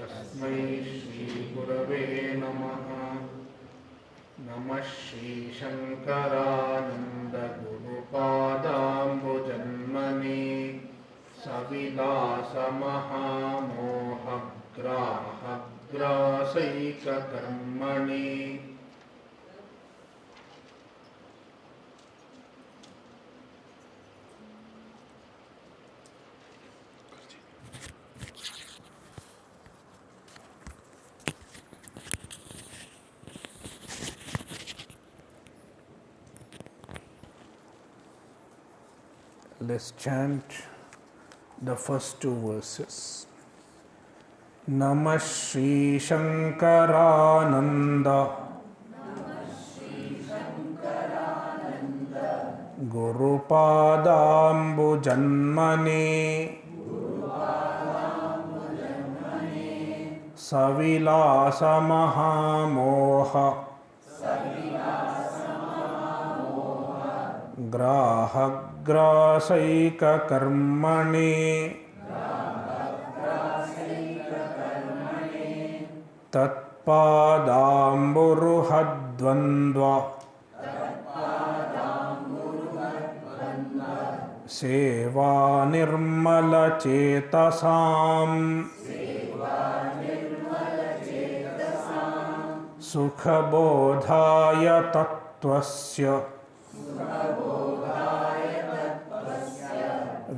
तस्मै श्रीगुरवे नमः। नमः श्रीशङ्करानन्दगुरुपादाम्बुजन्मने सविलासमहामोहग्राहग्रासैककर्मणे। Let's chant the first two verses. Namah Shri Shankarananda Gurupadambujanmane Savilasa ग्राहग्रासैककर्मणे तत्पादाम्बुरुहद्वन्द्व सेवा निर्मलचेतसाम् सुखबोधाय तत्त्वस्य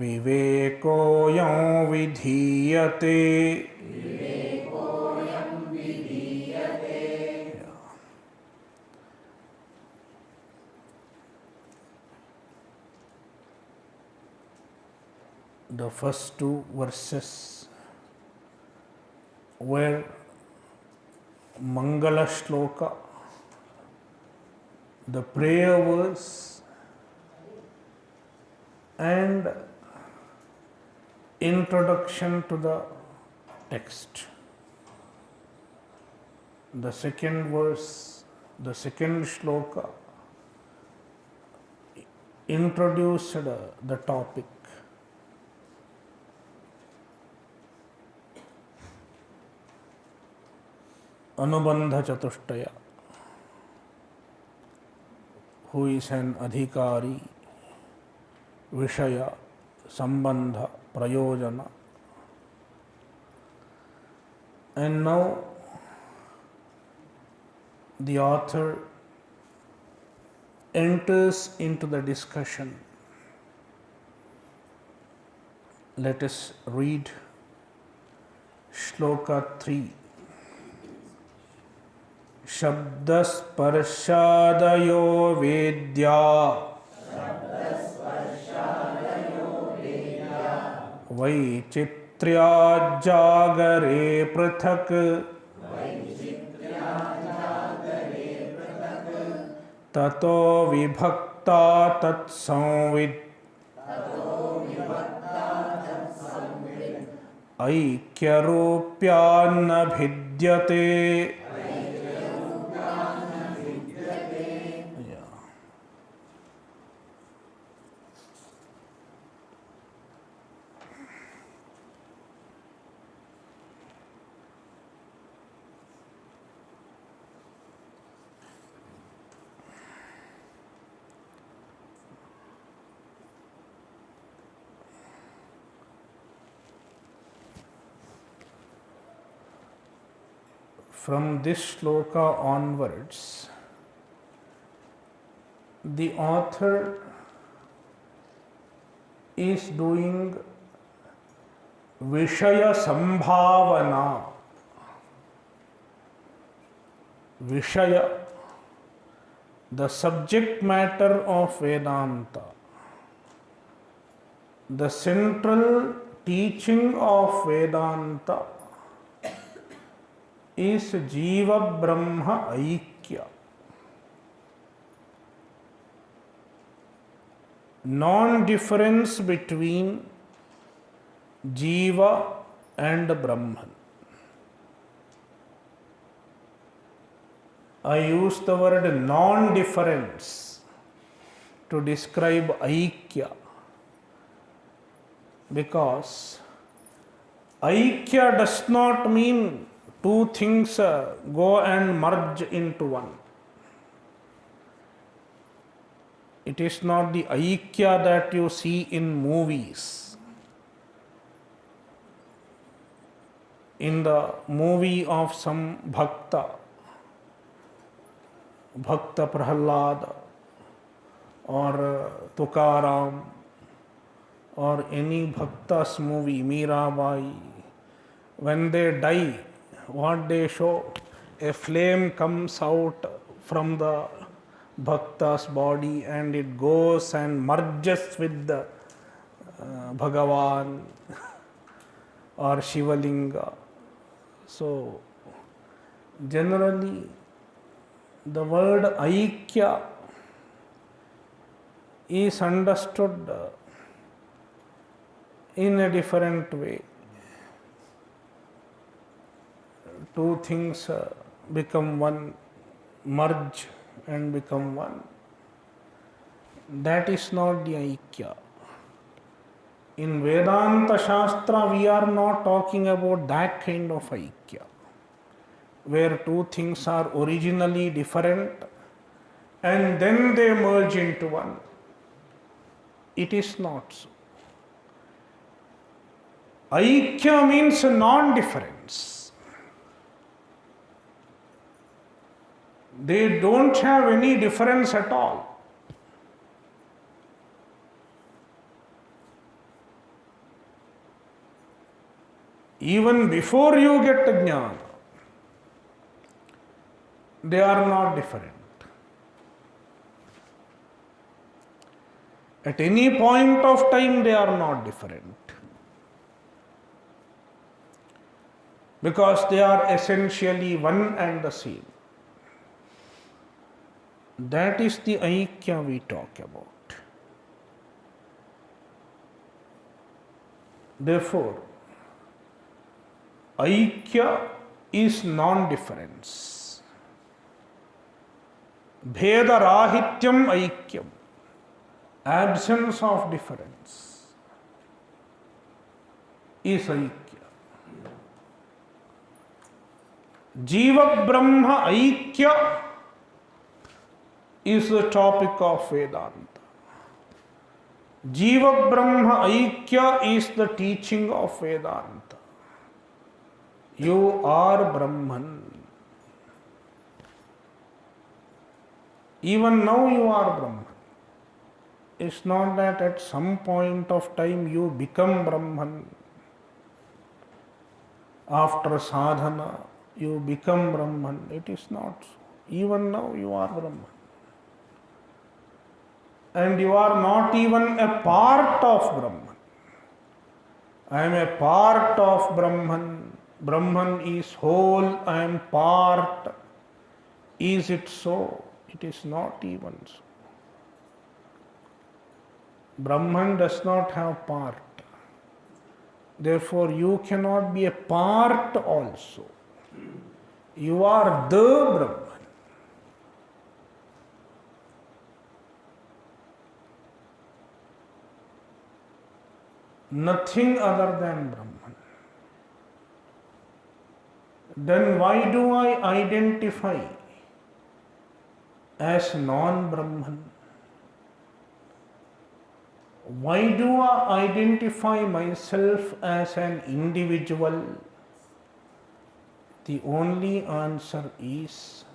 विवेकोऽयं विधीयते। The first two verses were Mangala Shloka, the prayer verse, and introduction to the text. The second verse, the second shloka, introduced the topic. Anubandha Chatushtaya, who is an adhikari, Vishaya, Sambandha, Prayojana. And now the author enters into the discussion. Let us read Shloka 3. Shabdasparshadayo vedya वैचित्र्याज्जागरे पृथक् ततो विभक्ता तत्संवित् ऐक्यरूप्यान्न भिद्यते। From this shloka onwards, the author is doing Vishaya Sambhavana. Vishaya, the subject matter of Vedanta, the central teaching of Vedanta is Jiva Brahma Aikya. Non-difference between Jiva and Brahman. I use the word non-difference to describe Aikya because Aikya does not mean two things go and merge into one. It is not the Aikya that you see in movies. In the movie of some Bhakta, Bhakta Prahlad or Tukaram, or any Bhakta's movie, Mirabai, when they die, what they show? A flame comes out from the Bhakta's body and it goes and merges with the Bhagavan or Shivalinga. So, generally, the word Aikya is understood in a different way. Two things become one, merge and become one. That is not the Aikya. In Vedanta Shastra, we are not talking about that kind of Aikya, where two things are originally different and then they merge into one. It is not so. Aikya means non-difference. They don't have any difference at all. Even before you get jnana, they are not different. At any point of time, they are not different. Because they are essentially one and the same. That is the Aikya we talk about. Therefore, Aikya is non-difference. Bheda rahityam aikyam. Absence of difference is Aikya. Jiva Brahma Aikya is the topic of Vedanta. Jiva Brahma Aikya is the teaching of Vedanta. You are Brahman. Even now you are Brahman. It's not that at some point of time you become Brahman. After sadhana, you become Brahman. It is not so. Even now you are Brahman. And you are not even a part of Brahman. I am a part of Brahman. Brahman is whole, I am part. Is it so? It is not even so. Brahman does not have part. Therefore, you cannot be a part also. You are the Brahman. Nothing other than Brahman. Then why do I identify as non-Brahman? Why do I identify myself as an individual? The only answer is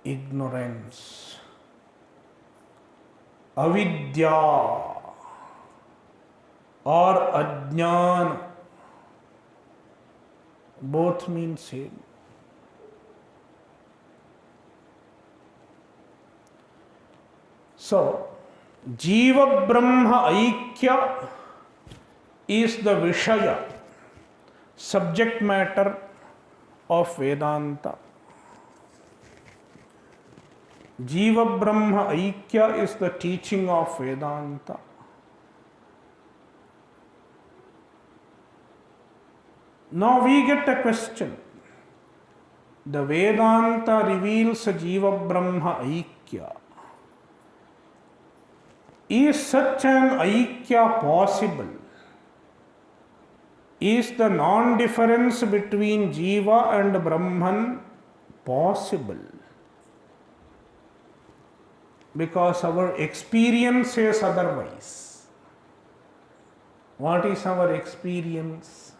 ignorance. Avidya or ajnana. Both mean same. So, Jiva Brahma Aikya is the Vishaya, subject matter of Vedanta. Jiva Brahma Aikya is the teaching of Vedanta. Now we get a question. The Vedanta reveals Jiva Brahma Aikya. Is such an Aikya possible? Is the non-difference between Jiva and Brahman possible? Because our experience says otherwise. What is our experience?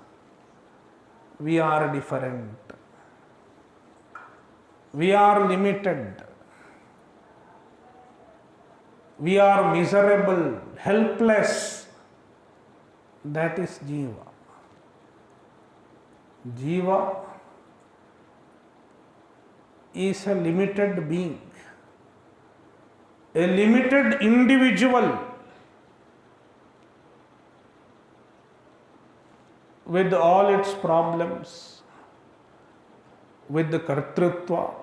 We are different. We are limited. We are miserable, helpless. That is Jiva. Jiva is a limited being, a limited individual with all its problems, with the kartrutva,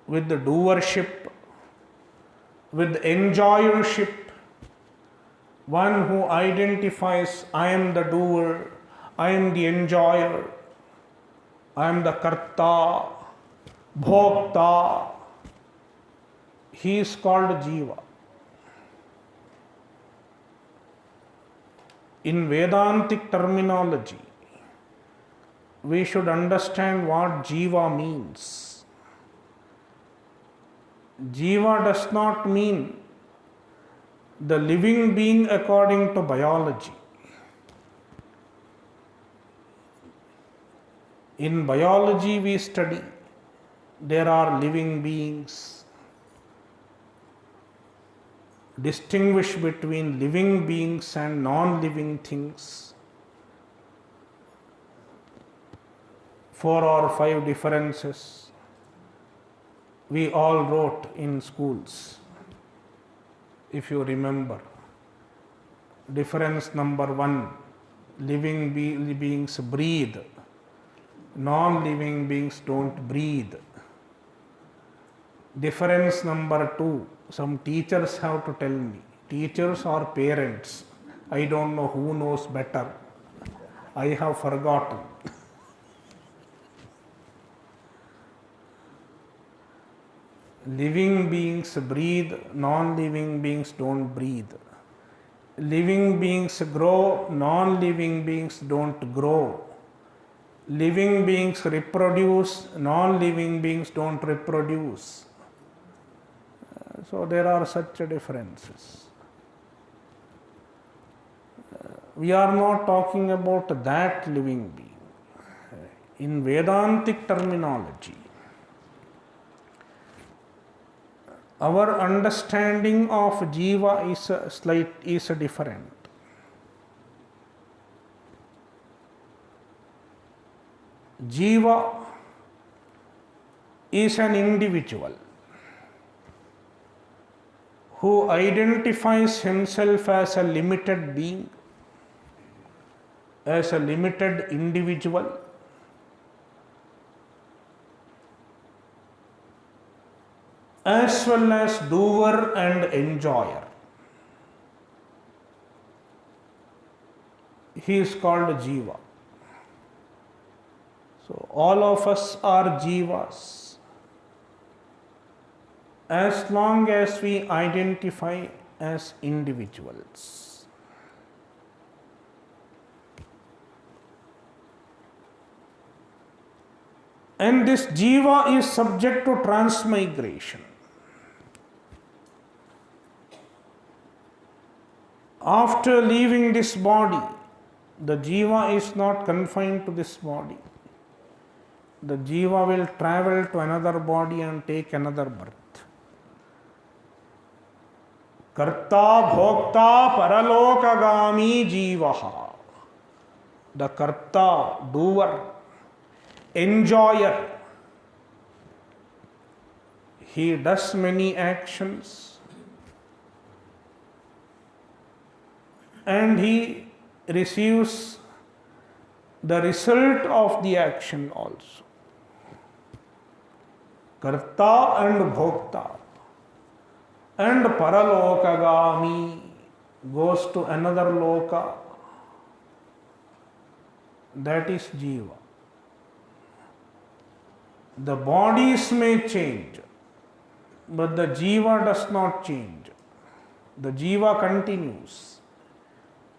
with the doership, with the enjoyership. One who identifies, I am the doer, I am the enjoyer, I am the karta, bhokta. He is called Jiva. In Vedantic terminology, we should understand what Jiva means. Jiva does not mean the living being according to biology. In biology we study there are living beings. Distinguish between living beings and non-living things. 4 or 5 differences we all wrote in schools, if you remember. Difference number 1, living beings breathe, non-living beings don't breathe. Difference number 2, some teachers have to tell me, teachers or parents, I don't know who knows better, I have forgotten. Living beings breathe, non-living beings don't breathe. Living beings grow, non-living beings don't grow. Living beings reproduce, non-living beings don't reproduce. So there are such differences. We are not talking about that living being. In Vedantic terminology, our understanding of Jiva is different. Jiva is an individual who identifies himself as a limited being, as a limited individual, as well as doer and enjoyer. He is called Jiva. So all of us are Jivas as long as we identify as individuals. And this Jiva is subject to transmigration. After leaving this body, the Jiva is not confined to this body. The Jiva will travel to another body and take another birth. Karta bhokta paralokagami jivaha. The karta, doer, enjoyer. He does many actions and he receives the result of the action also. Karta and bhokta. And paralokagami goes to another loka. That is Jiva. The bodies may change, but the Jiva does not change. The Jiva continues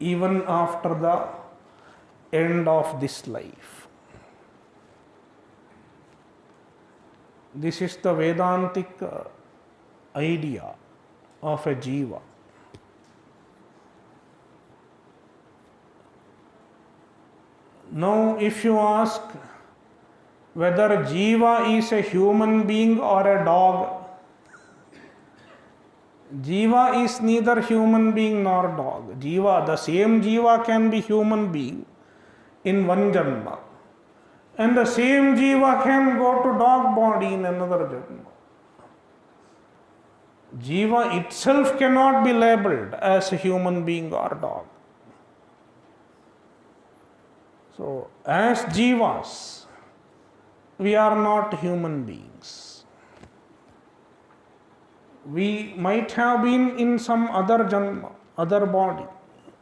even after the end of this life. This is the Vedantic idea of a jiva. Now, if you ask whether jiva is a human being or a dog, jiva is neither human being nor dog. Jiva, the same jiva can be human being in one janma, and the same jiva can go to dog body in another janma. Jiva itself cannot be labeled as a human being or dog. So, as jivas, we are not human beings. We might have been in some other janma, other body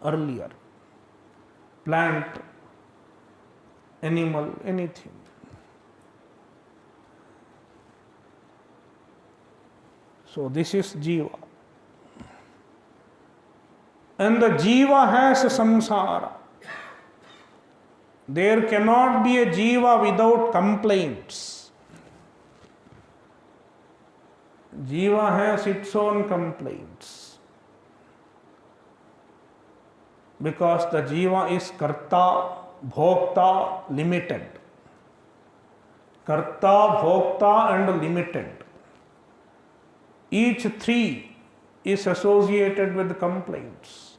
earlier, plant, animal, anything. So this is jiva. And the jiva has samsara. There cannot be a jiva without complaints. Jiva has its own complaints. Because the jiva is karta, bhokta, limited. Karta, bhokta and limited. Each three is associated with complaints.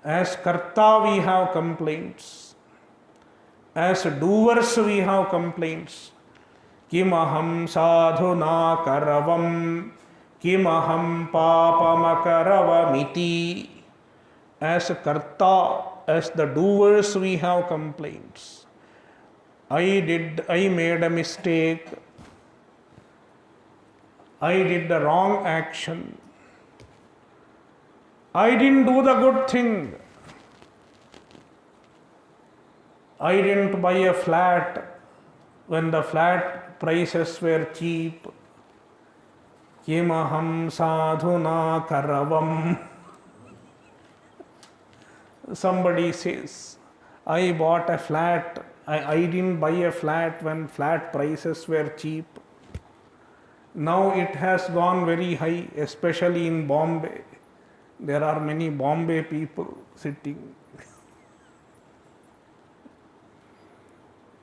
As karta we have complaints. As doers we have complaints. Kimaham sadhuna karavam, kimaham papamakaravamiti. As karta, as the doers we have complaints. I made a mistake. I did the wrong action. I didn't do the good thing. I didn't buy a flat when the flat prices were cheap. Kimaham sadhuna karavam. Somebody says, I bought a flat. I didn't buy a flat when flat prices were cheap. Now it has gone very high, especially in Bombay. There are many Bombay people sitting.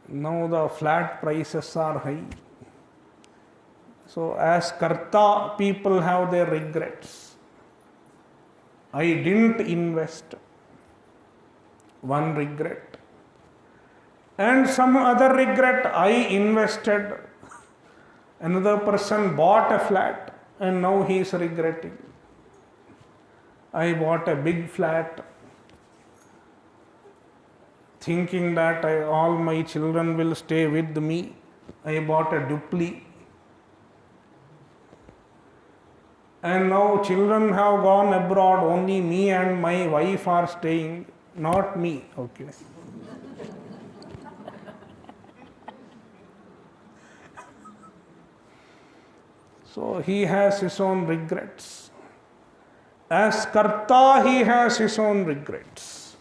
Now the flat prices are high. So as karta, people have their regrets. I didn't invest. One regret. And some other regret, I invested. Another person bought a flat and now he is regretting. I bought a big flat thinking that all my children will stay with me. I bought a dupli. And now children have gone abroad, only me and my wife are staying, not me. Okay. So he has his own regrets. As karta, he has his own regrets.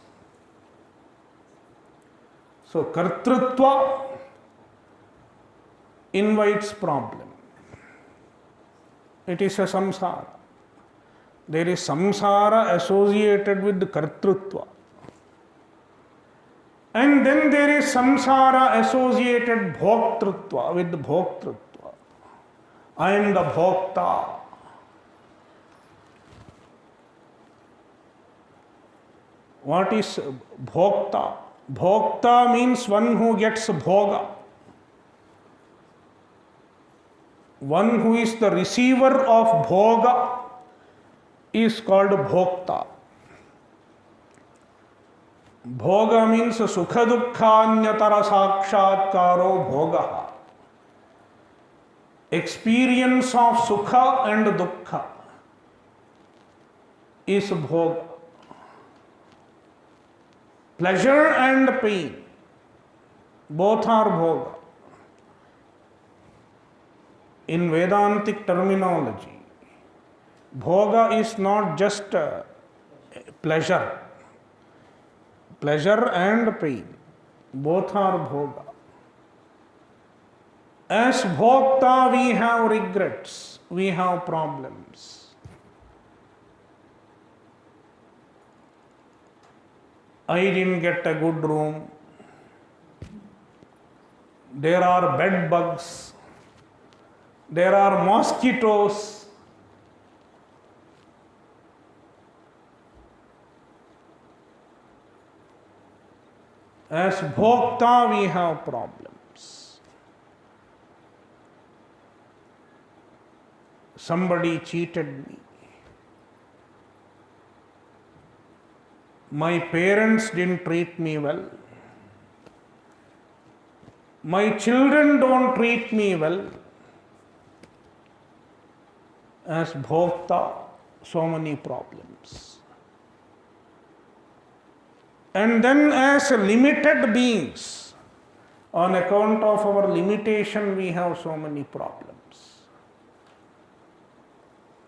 So kartrutva invites problem. It is a samsara. There is samsara associated with kartrutva. And then there is samsara associated bhoktrutva with bhoktrutva. I am the bhokta. What is bhokta? Bhokta means one who gets bhoga. One who is the receiver of bhoga is called bhokta. Bhoga means sukha dukkhanyatara sakshatkaro bhoga. Experience of sukha and dukkha is bhoga. Pleasure and pain, both are bhoga. In Vedantic terminology, bhoga is not just pleasure. Pleasure and pain, both are bhoga. As bhokta, we have regrets, we have problems. I didn't get a good room. There are bed bugs. There are mosquitoes. As bhokta, we have problems. Somebody cheated me. My parents didn't treat me well. My children don't treat me well. As bhokta, so many problems. And then as limited beings, on account of our limitation, we have so many problems.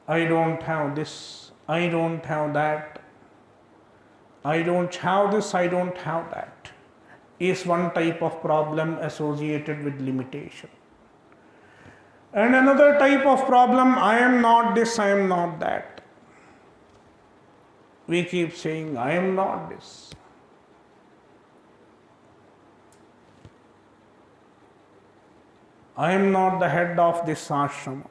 I don't have this, I don't have that, I don't have this, I don't have that, is one type of problem associated with limitation. And another type of problem, I am not this, I am not that. We keep saying, I am not this. I am not the head of this ashrama.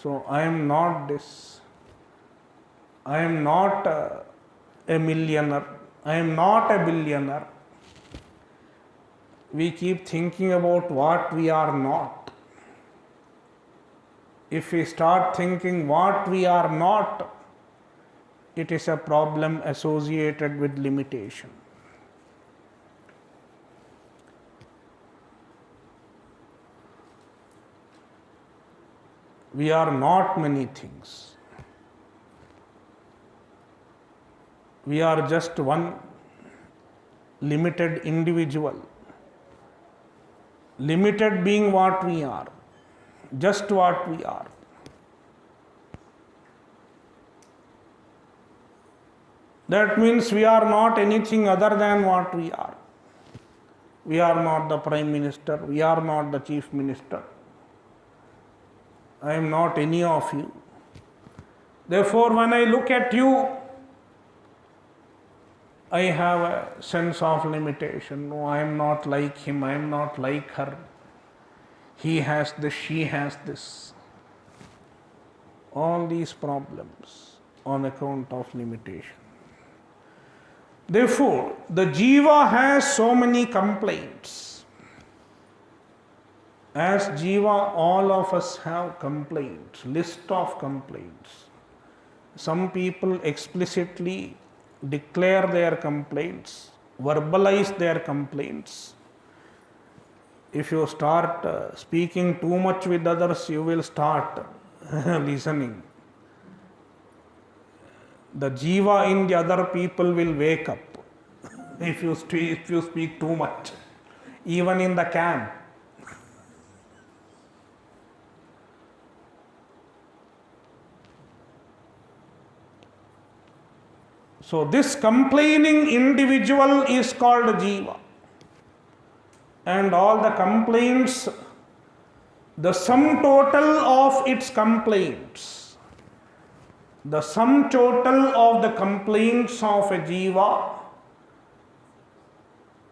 So I am not this. I am not a millionaire. I am not a billionaire. We keep thinking about what we are not. If we start thinking what we are not, it is a problem associated with limitation. We are not many things. We are just one limited individual. Limited being what we are, just what we are. That means we are not anything other than what we are. We are not the Prime Minister, we are not the Chief Minister. I am not any of you. Therefore, when I look at you, I have a sense of limitation. No, I am not like him, I am not like her. He has this, she has this. All these problems on account of limitation. Therefore, the jiva has so many complaints. As jiva, all of us have complaints, list of complaints. Some people explicitly declare their complaints, verbalize their complaints. If you start speaking too much with others, you will start listening. The jiva in the other people will wake up if you speak too much, even in the camp. So this complaining individual is called jiva. And all the complaints, the sum total of its complaints, the sum total of the complaints of a jiva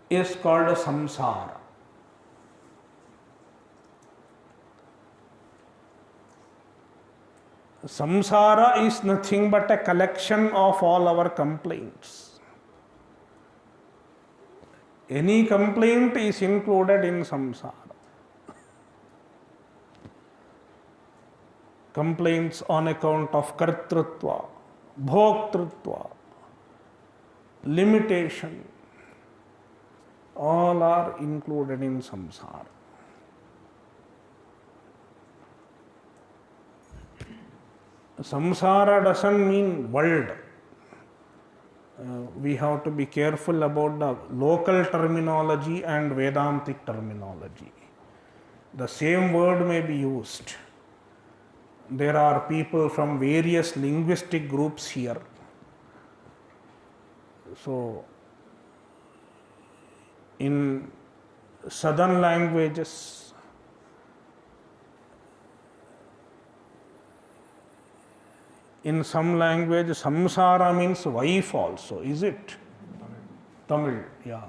is called samsara. Samsara is nothing but a collection of all our complaints. Any complaint is included in samsara. Complaints on account of kartrutva, bhoktrutva, limitation, all are included in samsara. Samsara doesn't mean world. We have to be careful about the local terminology and Vedantic terminology. The same word may be used. There are people from various linguistic groups here. So, in southern languages, in some language, samsara means wife also, is it? Tamil, yeah.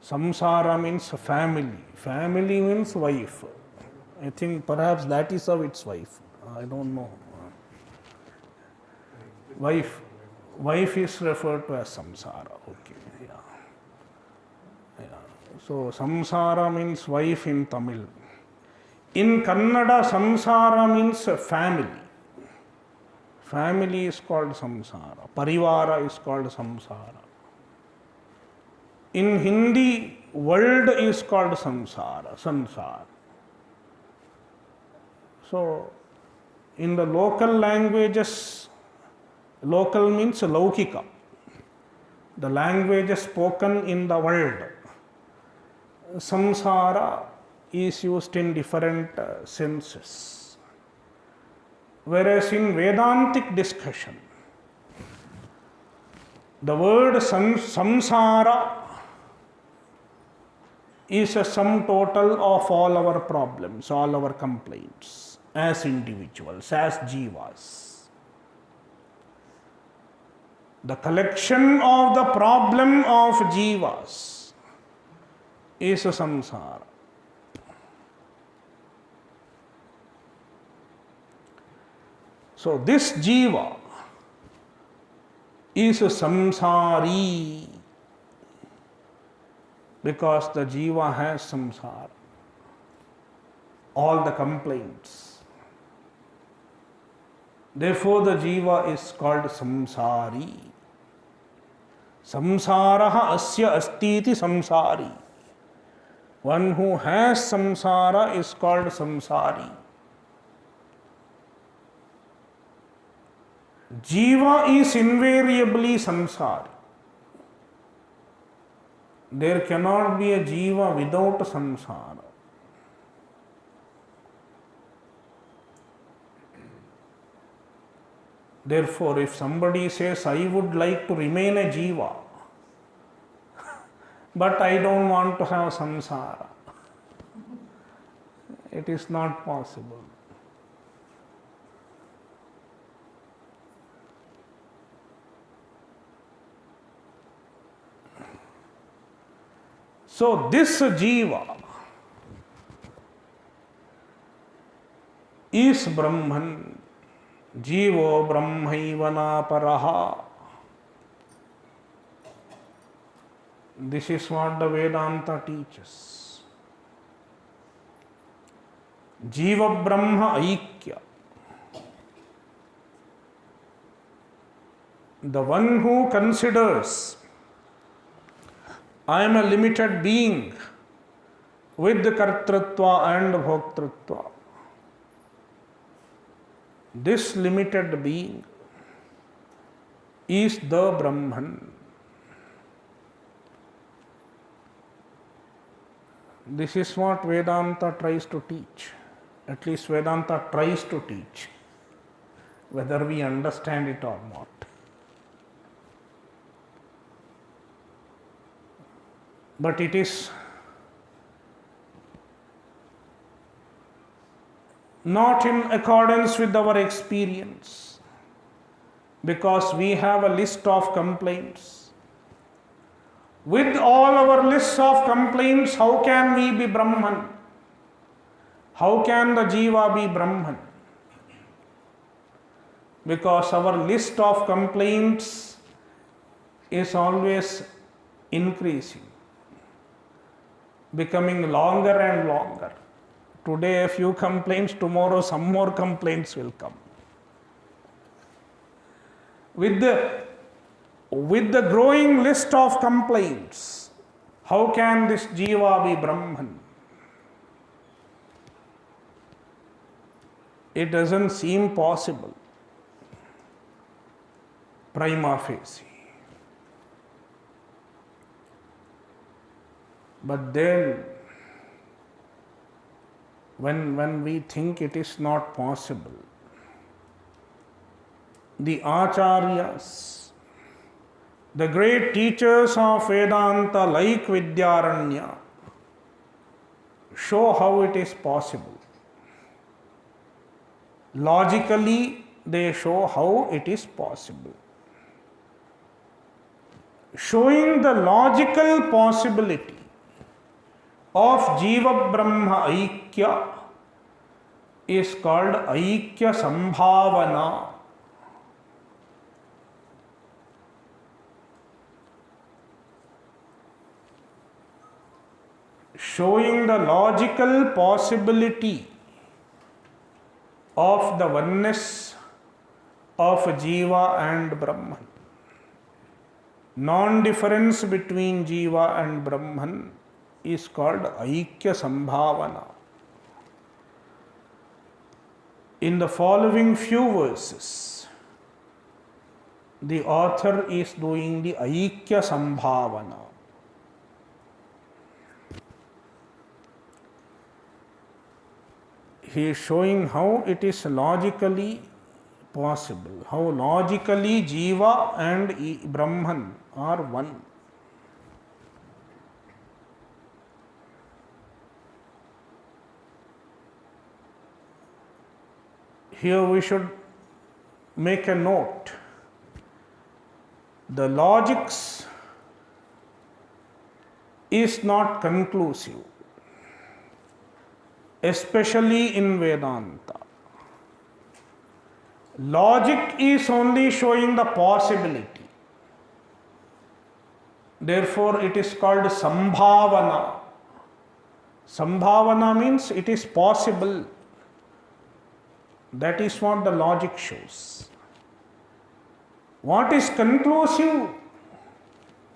Samsara means family. Family means wife. I think perhaps that is how it's wife. I don't know. Wife. Wife is referred to as samsara. Okay. Yeah. Yeah. So samsara means wife in Tamil. In Kannada, samsara means family. Family is called samsara. Parivara is called samsara. In Hindi, world is called samsara, sansar. So, in the local languages, local means laukika, the languages spoken in the world. Samsara is used in different senses. Whereas in Vedantic discussion, the word samsara is a sum total of all our problems, all our complaints as individuals, as jivas. The collection of the problem of jivas is a samsara. So this jiva is a samsari because the jiva has samsara, all the complaints. Therefore, the jiva is called samsari. Samsaraha asya astiti samsari. One who has samsara is called samsari. Jiva is invariably samsari. There cannot be a jiva without samsara. Therefore, if somebody says, I would like to remain a jiva, but I don't want to have samsara, it is not possible. So, this jiva is Brahman. Jivo Brahmaivana Paraha. This is what the Vedanta teaches. Jiva Brahma Aikya. The one who considers I am a limited being with the kartritva and bhoktritva. This limited being is the Brahman. This is what Vedanta tries to teach. At least Vedanta tries to teach, whether we understand it or not. But it is not in accordance with our experience, because we have a list of complaints. With all our lists of complaints, how can we be Brahman? How can the jiva be Brahman? Because our list of complaints is always increasing, becoming longer and longer. Today a few complaints, tomorrow some more complaints will come. With the growing list of complaints, how can this jiva be Brahman? It doesn't seem possible, prima facie. But then, when we think it is not possible, the Acharyas, the great teachers of Vedanta like Vidyaranya, show how it is possible. Logically, they show how it is possible. Showing the logical possibility of Jiva Brahma Aikya is called Aikya Sambhavana. Showing the logical possibility of the oneness of Jiva and Brahman. Non-difference between Jiva and Brahman is called Aikya Sambhavana. In the following few verses, the author is doing the Aikya Sambhavana. He is showing how it is logically possible, how logically Jiva and Brahman are one. Here we should make a note. The logics is not conclusive, especially in Vedanta. Logic is only showing the possibility. Therefore, it is called Sambhavana. Sambhavana means it is possible. That is what the logic shows. What is conclusive?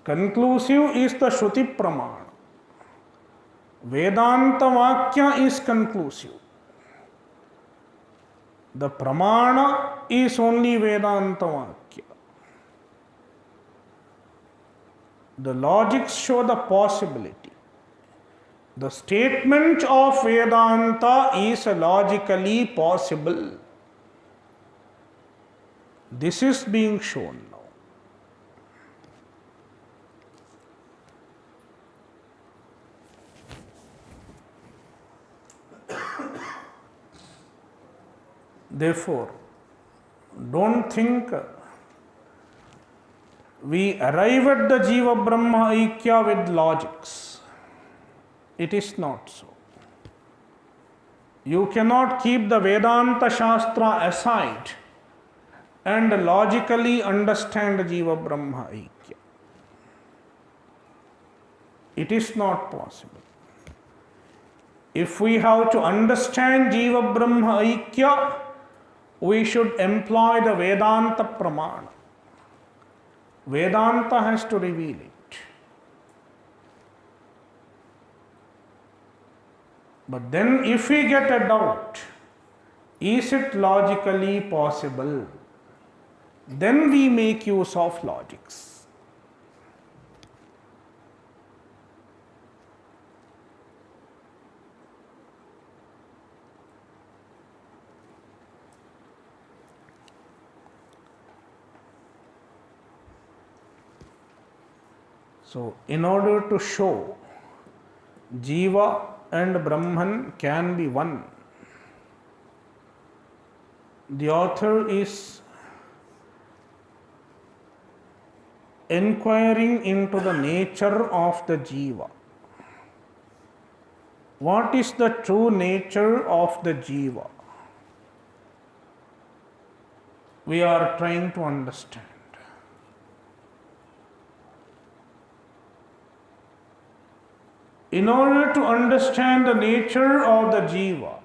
Conclusive is the Shruti Pramana. Vedanta Vakya is conclusive. The Pramana is only Vedanta Vakya. The logics show the possibility. The statement of Vedanta is logically possible. This is being shown now. Therefore, don't think we arrive at the Jiva Brahma Aikya with logics. It is not so. You cannot keep the Vedanta Shastra aside and logically understand Jiva Brahma Aikya. It is not possible. If we have to understand Jiva Brahma Aikya, we should employ the Vedanta Pramana. Vedanta has to reveal it. But then if we get a doubt, is it logically possible? Then we make use of logics. So, in order to show Jiva and Brahman can be one, the author is inquiring into the nature of the Jiva. What is the true nature of the Jiva? We are trying to understand. In order to understand the nature of the Jiva,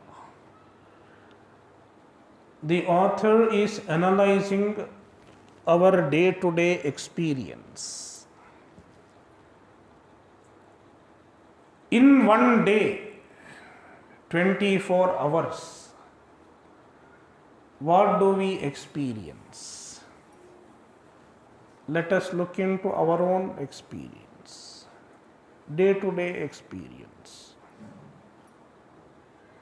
the author is analyzing our day-to-day experience. In one day, 24 hours, what do we experience? Let us look into our own experience, day-to-day experience.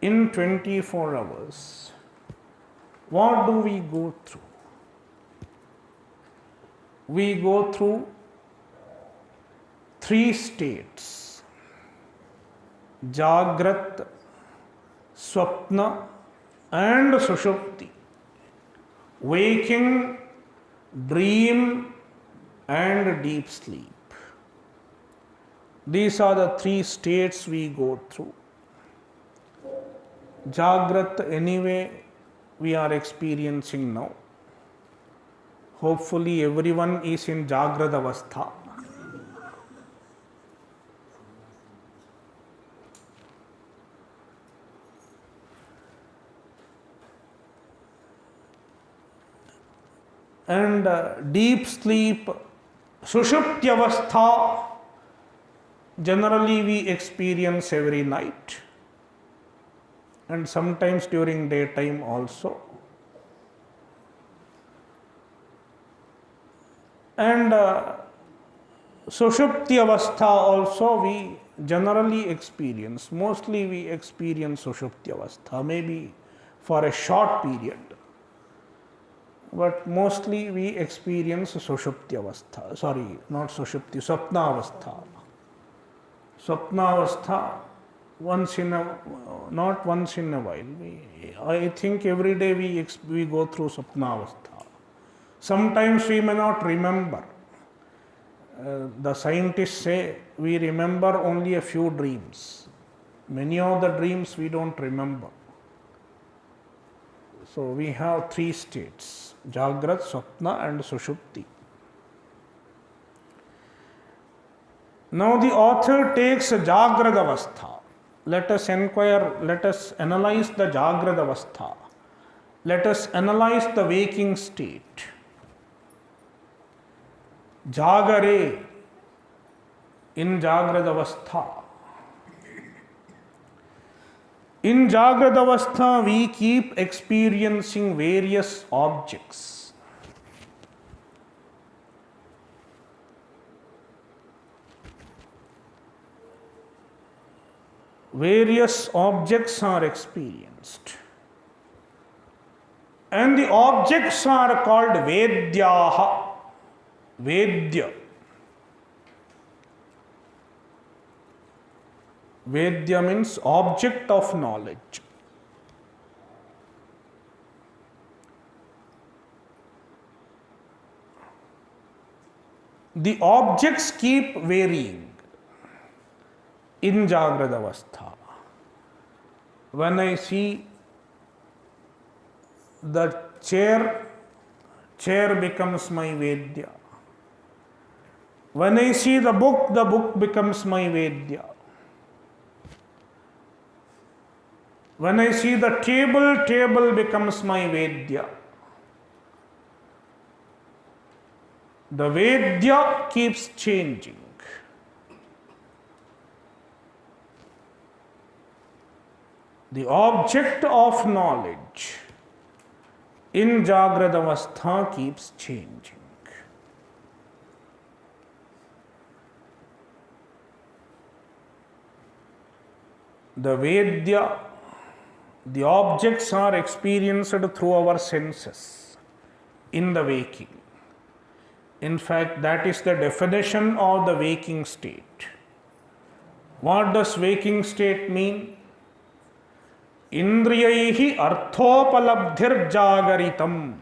In 24 hours, what do we go through? we go through three states: Jagrat, Swapna and Sushupti. Waking, dream and deep sleep. These are the three states we go through. Jagrat, anyway, we are experiencing now. Hopefully, everyone is in Jagrad Avastha. And deep sleep, Sushupti Avastha, generally we experience every night and sometimes during daytime also. And Sushupti Avastha also we generally experience. Mostly we experience Sushupti Avastha, maybe for a short period. But mostly we experience Sushupti Avastha. Sorry, not Sushupti, Swapna Avastha. Swapna Avastha, not once in a while. I think every day we go through Swapna Avastha. Sometimes we may not remember. The scientists say we remember only a few dreams. Many of the dreams we don't remember. So we have three states: Jagrat, Swapna and Sushupti. Now the author takes Jagrad Avastha. Let us analyze the Jagrad Avastha. Let us analyze the waking state. Jagare, in Jagrad Avastha. In Jagrad Avastha, we keep experiencing various objects. Various objects are experienced. And the objects are called Vedyaha. Vedya. Vedya means object of knowledge. The objects keep varying in Jagrad Avastha. When I see the chair becomes my Vedya. When I see the book becomes my Vedya. When I see the table becomes my Vedya. The Vedya keeps changing. The object of knowledge in Jagrad Avastha keeps changing. The Vedya, the objects are experienced through our senses in the waking. In fact, that is the definition of the waking state. What does waking state mean? Indriyaihi arthopalabdhir jagaritam.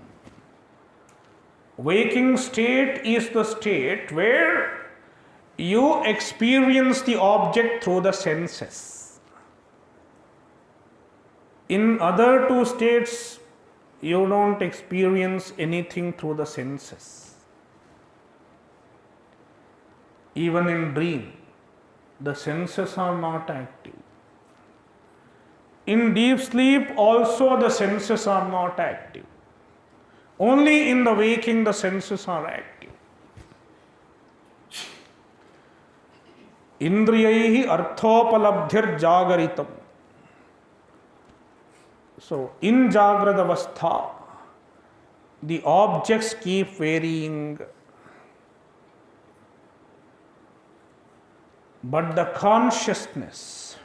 Waking state is the state where you experience the object through the senses. In other two states, you don't experience anything through the senses. Even in dream, the senses are not active. In deep sleep also the senses are not active. Only in the waking the senses are active. Indriyaihi arthopalabdhir jagaritam. So, in Jagrad Avastha, the objects keep varying, but the consciousness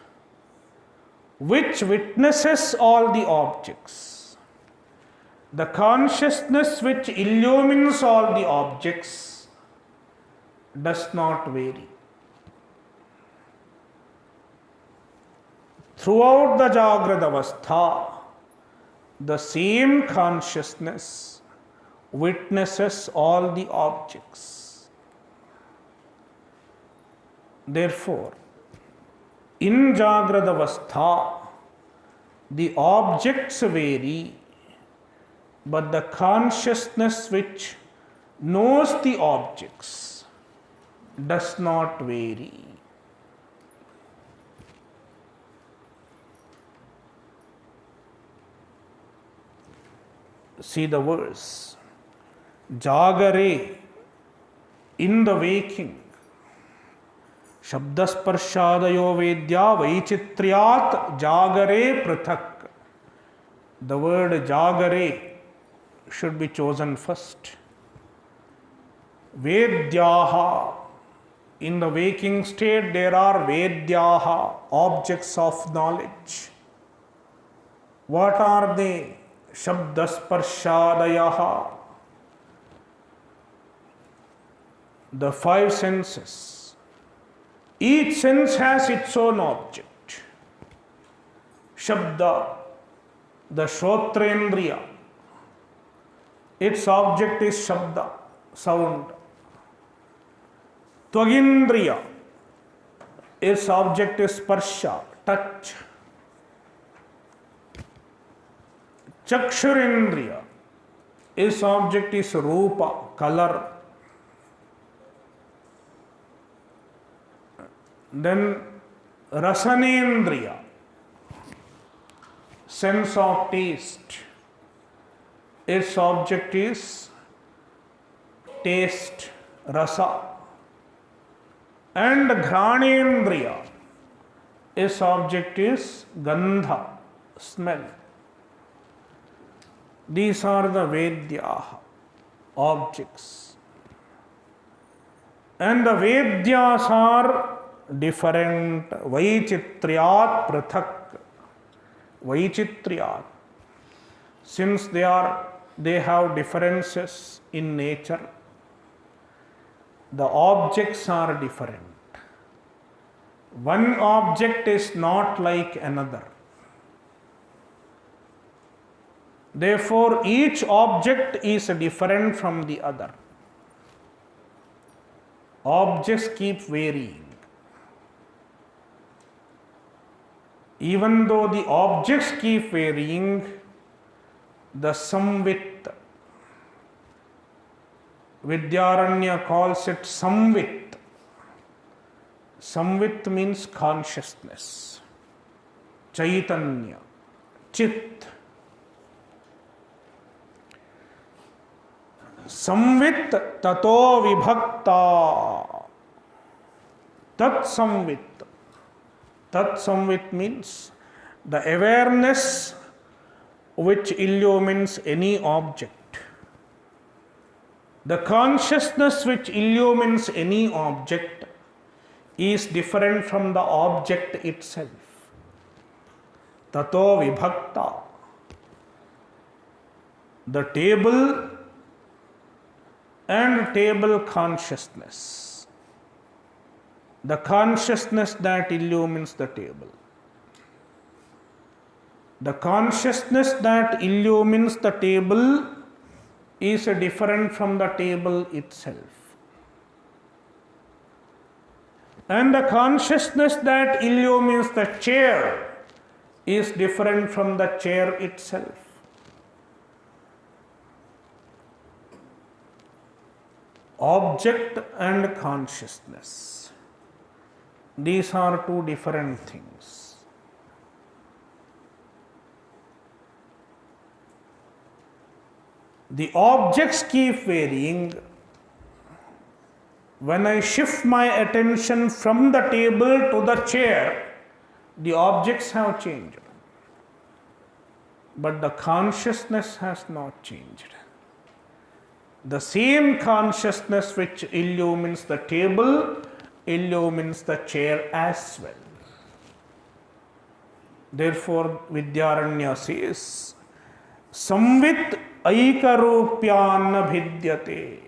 which witnesses all the objects The consciousness which illumines all the objects does not vary. Throughout the Jagrata Avastha, the same consciousness witnesses all the objects. Therefore, in Jagrata Avastha, the objects vary, but the consciousness which knows the objects does not vary. See the verse. Jagare, in the waking, Shabdasparshadayo Vedya Vaichitryat Jagare Prathak. The word Jagare should be chosen first. Vedyaha, in the waking state there are Vedyaha, objects of knowledge. What are they? Shabdasparshadayaha, the five senses. Each sense has its own object. Shabda, the Shrotrendriya, its object is Shabda, sound. Tvagindriya, its object is Sparsha, touch. Chakshurendriya, its object is Rupa, color. Then Rasanendriya, sense of taste. Its object is taste, rasa. And Ghanendriya, its object is gandha, smell. These are the Vedyaha, objects. And the Vedyas are different. Vaichitryat Prathak. Vaichitryat. Since they have differences in nature, the objects are different. One object is not like another. Therefore, each object is different from the other. Objects keep varying. Even though the objects keep varying, the samvit, Vidyaranya calls it samvit. Samvit means consciousness, Chaitanya, Chit. Samvit tato vibhakta. Tat samvit. Tat samvit means the awareness which illumines any object. The consciousness which illumines any object is different from the object itself. Tato vibhakta. The table and table consciousness. The consciousness that illumines the table. The consciousness that illumines the table is different from the table itself. And the consciousness that illumines the chair is different from the chair itself. Object and consciousness. These are two different things. The objects keep varying. When I shift my attention from the table to the chair, the objects have changed. But the consciousness has not changed. The same consciousness which illumines the table illumines the chair as well. Therefore, Vidyaranya says, Samvit aikarupyanna bhidyate.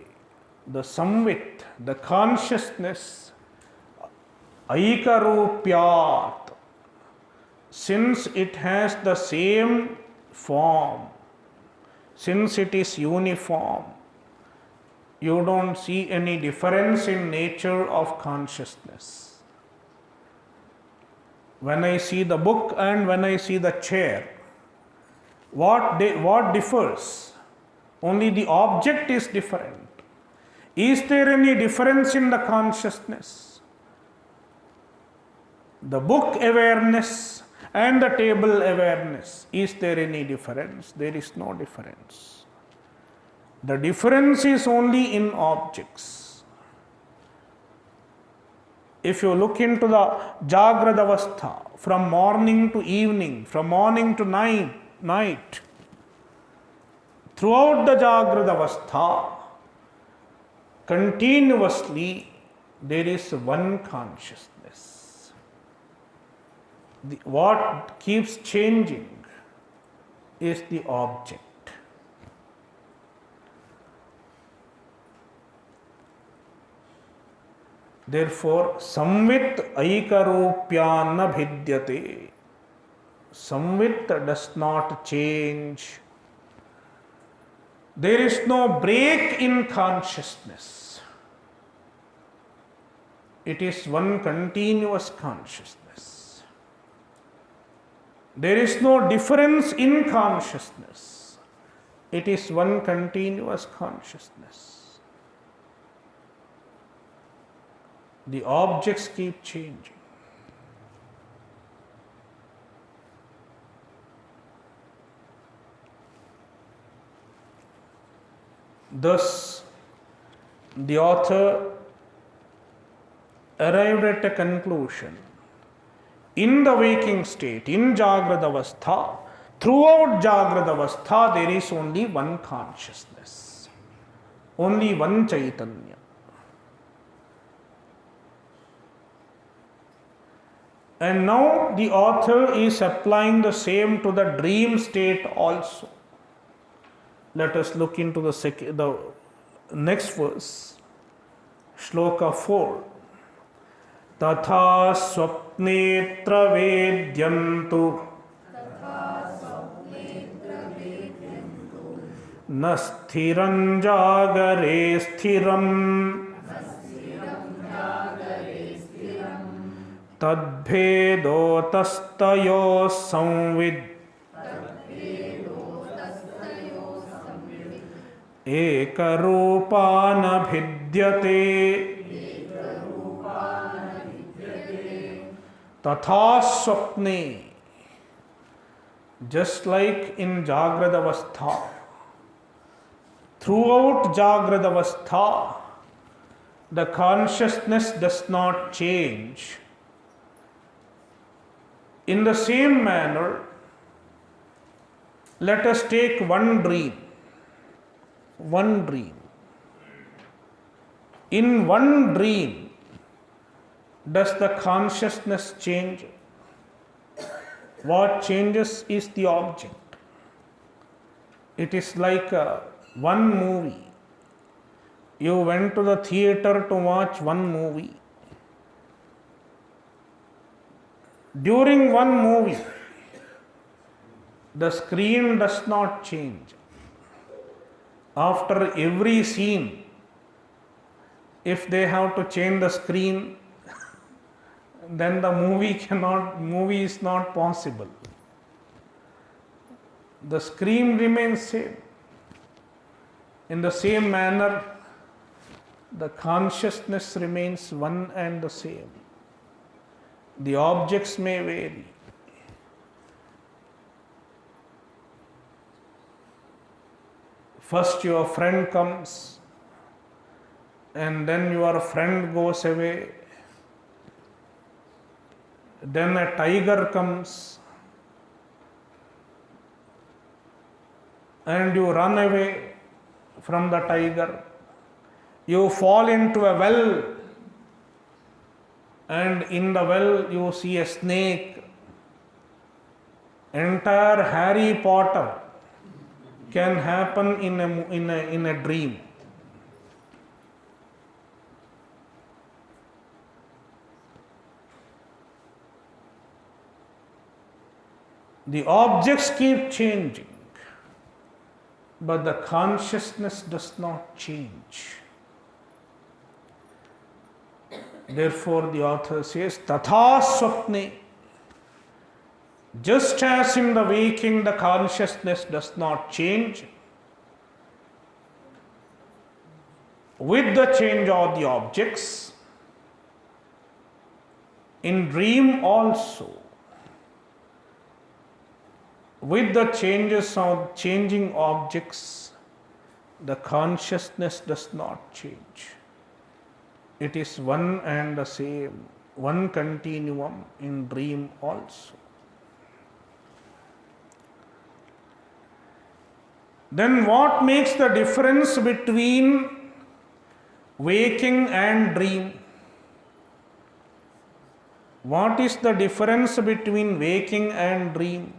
The samvit, the consciousness, aikarupyat, since it has the same form, since it is uniform, you don't see any difference in nature of consciousness. When I see the book and when I see the chair, what differs? Only the object is different. Is there any difference in the consciousness? The book awareness and the table awareness, is there any difference? There is no difference. The difference is only in objects. If you look into the Jagrad Avastha, from morning to evening, from morning to night, throughout the Jagrad Avastha, continuously there is one consciousness. What keeps changing is the object. Therefore, samvit aikarupyanna bhidyate. Samvit does not change. There is no break in consciousness. It is one continuous consciousness. There is no difference in consciousness. It is one continuous consciousness. The objects keep changing. Thus, the author arrived at a conclusion. In the waking state, in Jagrad Avastha, throughout Jagrad Avastha, there is only one consciousness, only one Chaitanya. And now the author is applying the same to the dream state also. Let us look into the next verse, Shloka 4. Tatha swapnetra vedyantu na sthiram jagare sthiram tadbhedo tastayo samvid ekarupana bhidyate. Tatha swapne, just like in Jagrad Avastha, throughout Jagrad Avastha, the consciousness does not change. In the same manner, let us take one dream. One dream. In one dream, does the consciousness change? What changes is the object. It is like one movie. You went to the theater to watch one movie. During one movie, the screen does not change. After every scene, if they have to change the screen, then the movie is not possible. The screen remains same. In the same manner, the consciousness remains one and the same. The objects may vary. First your friend comes, and then your friend goes away. Then a tiger comes, and you run away from the tiger. You fall into a well, and in the well you see a snake. Entire Harry Potter can happen in a dream. The objects keep changing, but the consciousness does not change. Therefore, the author says, Tatha swapne. Just as in the waking the consciousness does not change with the change of the objects, in dream also, with the changes of changing objects, the consciousness does not change. It is one and the same, one continuum in dream also. Then what makes the difference between waking and dream? What is the difference between waking and dream?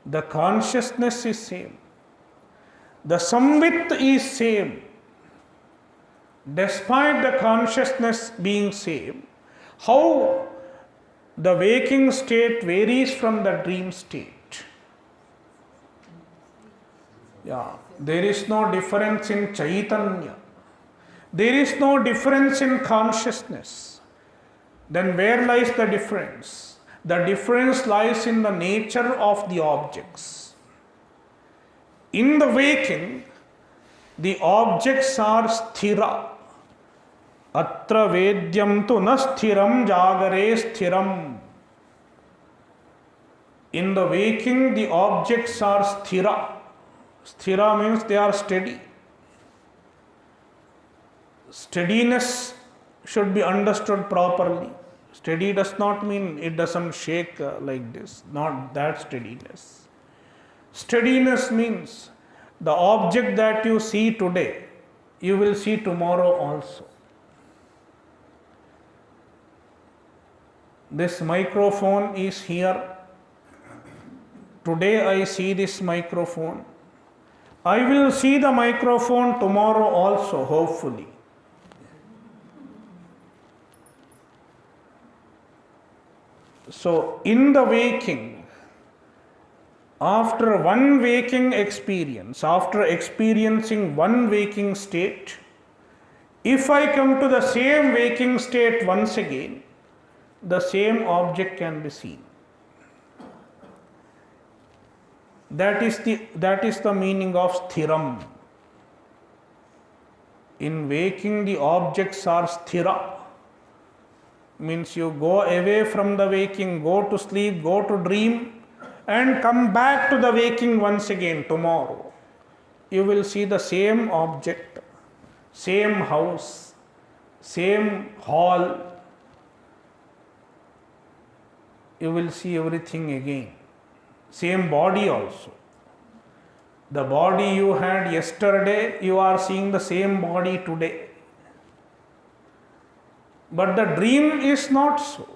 The consciousness is same. The samvit is same. Despite the consciousness being same, how the waking state varies from the dream state. Yeah, there is no difference in Chaitanya. There is no difference in consciousness. Then where lies the difference? The difference lies in the nature of the objects. In the waking, the objects are sthira. Atra vedyam tu na sthiram jagare sthiram. In the waking, the objects are sthira. Sthira means they are steady. Steadiness should be understood properly. Steady does not mean it doesn't shake like this, not that steadiness. Steadiness means the object that you see today, you will see tomorrow also. This microphone is here. Today I see this microphone. I will see the microphone tomorrow also, hopefully. So, in the waking, after one waking experience, after experiencing one waking state, if I come to the same waking state once again, the same object can be seen. That is the meaning of sthiram. In waking, the objects are sthira. Means you go away from the waking, go to sleep, go to dream, and come back to the waking once again tomorrow. You will see the same object, same house, same hall. You will see everything again. Same body also. The body you had yesterday, you are seeing the same body today. But the dream is not so.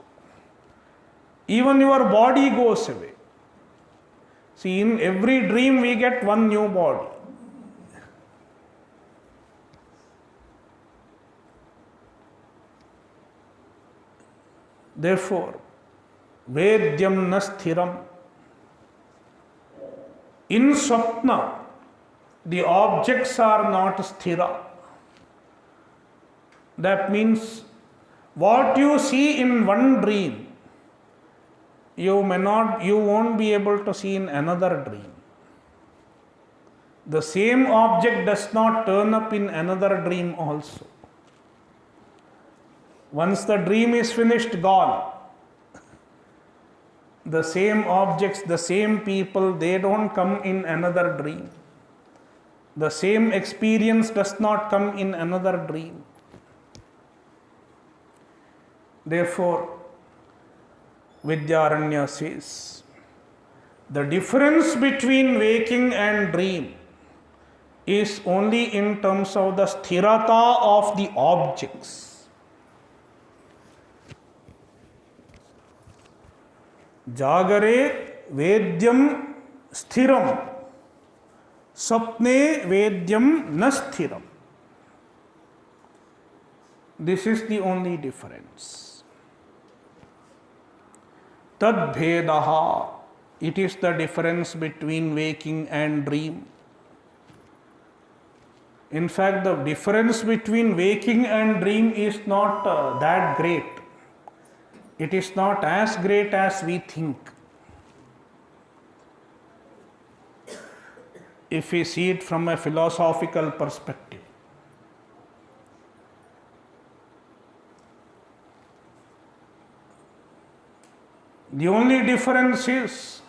Even your body goes away. See, in every dream we get one new body. Therefore, vedyam na sthiram. In swapna, the objects are not sthira. That means what you see in one dream, you won't be able to see in another dream. The same object does not turn up in another dream also. Once the dream is finished, gone. The same objects, the same people, they don't come in another dream. The same experience does not come in another dream. Therefore, Vidyaranya says, the difference between waking and dream is only in terms of the sthirata of the objects. Jagare vedyam sthiram, swapne vedyam na sthiram. This is the only difference. Tad bhedaha, it is the difference between waking and dream. In fact, the difference between waking and dream is not that great. It is not as great as we think. If we see it from a philosophical perspective. The only difference is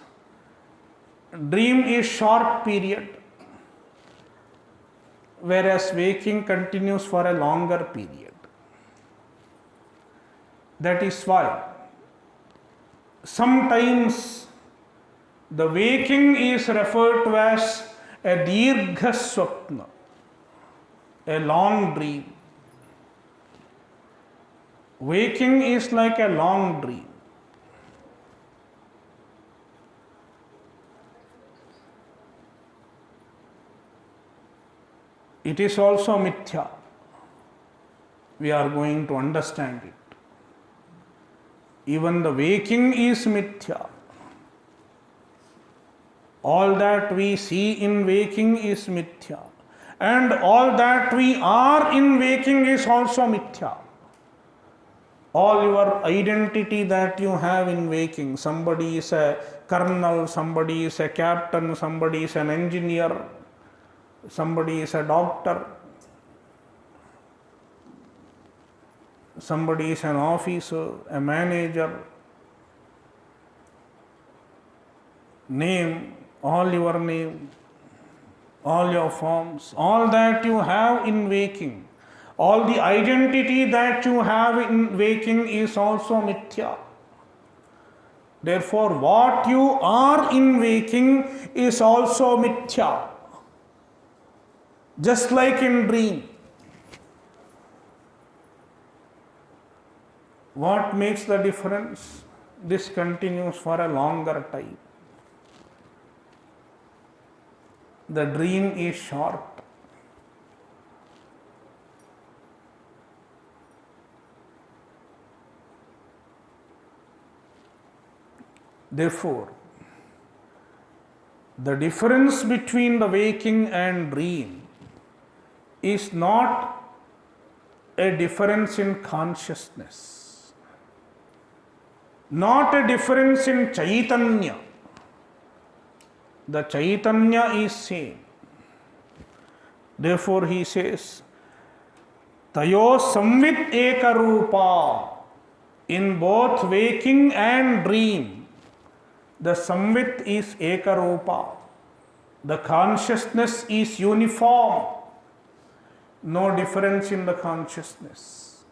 dream is short period, whereas waking continues for a longer period. That is why sometimes the waking is referred to as a dirgha swapna, a long dream. Waking is like a long dream. It is also mithya. We are going to understand it. Even the waking is mithya. All that we see in waking is mithya. And all that we are in waking is also mithya. All your identity that you have in waking, somebody is a colonel, somebody is a captain, somebody is an engineer, somebody is a doctor, somebody is an officer, a manager, name, all your name, all your forms, all that you have in waking, all the identity that you have in waking is also mithya. Therefore, what you are in waking is also mithya. Just like in dream. What makes the difference? This continues for a longer time. The dream is short. Therefore, the difference between the waking and dream is not a difference in consciousness, not a difference in Chaitanya. The Chaitanya is same. Therefore, he says, Tayo samvit ekarupa. In both waking and dream, the samvit is ekarupa. The consciousness is uniform. No difference in the consciousness.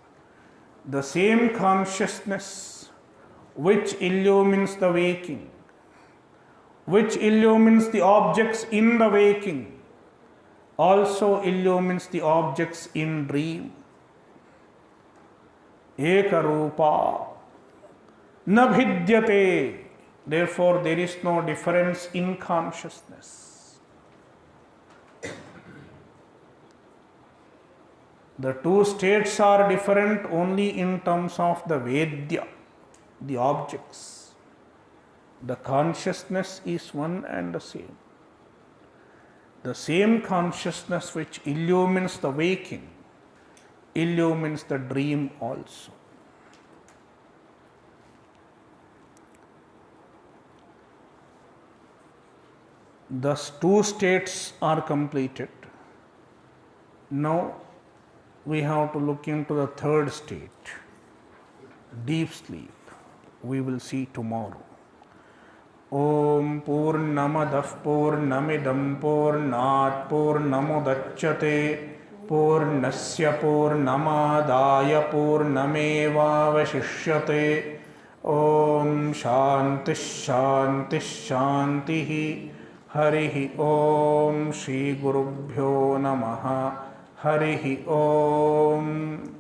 The same consciousness which illumines the waking, which illumines the objects in the waking, also illumines the objects in dream. Ekarupa na bhidyate. Therefore, there is no difference in consciousness. The two states are different only in terms of the Vedya, the objects. The consciousness is one and the same. The same consciousness which illumines the waking illumines the dream also. Thus, two states are completed. Now, we have to look into the third state, deep sleep. We will see tomorrow. Om Purnamadah Purnamidam Purnat Purnamudachyate Purnasya Purnamadaya Purnamevavashishyate. Om Shanti Shanti Shanti. Harihi Om Shri Gurubhyo Namaha. Harihi Om.